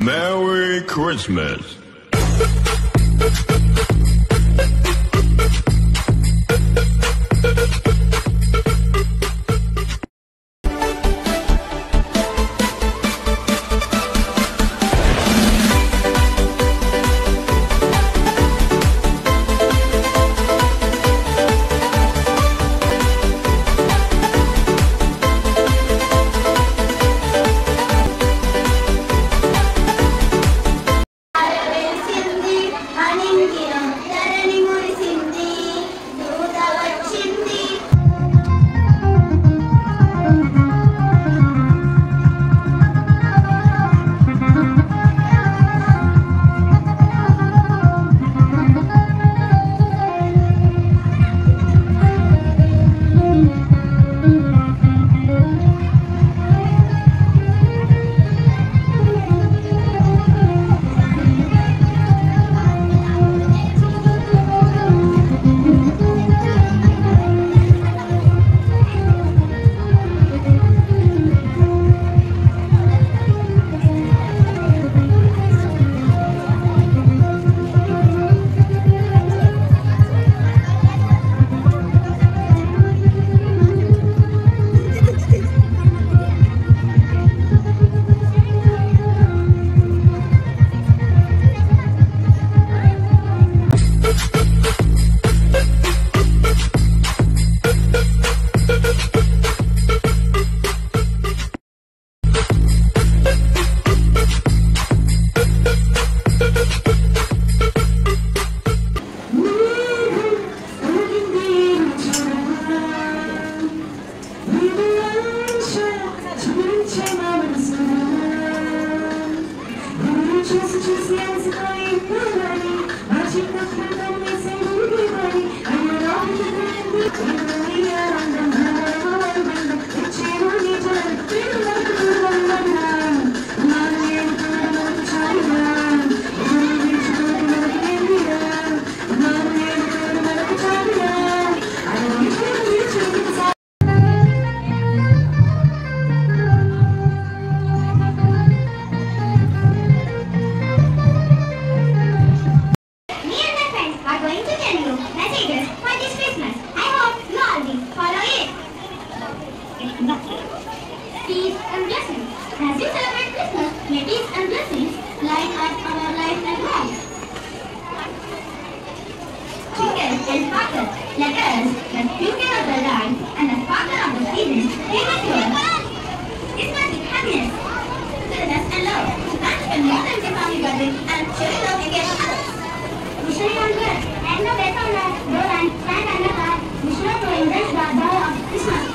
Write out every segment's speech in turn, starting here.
Merry Christmas. Peace and blessings. As you celebrate Christmas, may peace and blessings light up our lives and homes. Twinkle and sparkle, let us, the twinkle of the light and the sparkle of the season, bring us joy. Christmas is happiness, togetherness and love. Not even more than the family gathering and sharing love against others. Wishing on good and the best of luck, door and stand and the heart. Wishing to embrace the joy of Christmas.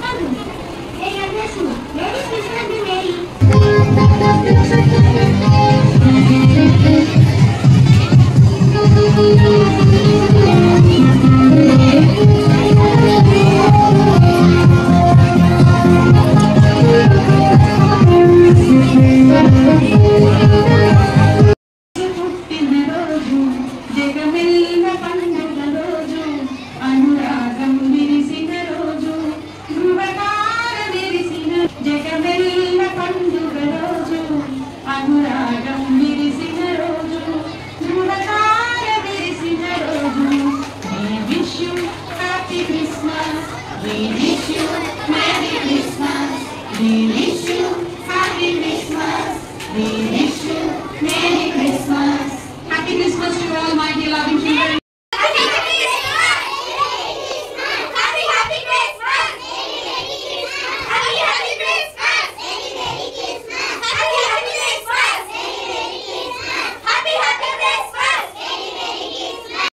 May God bless you. Merry Christmas, be merry.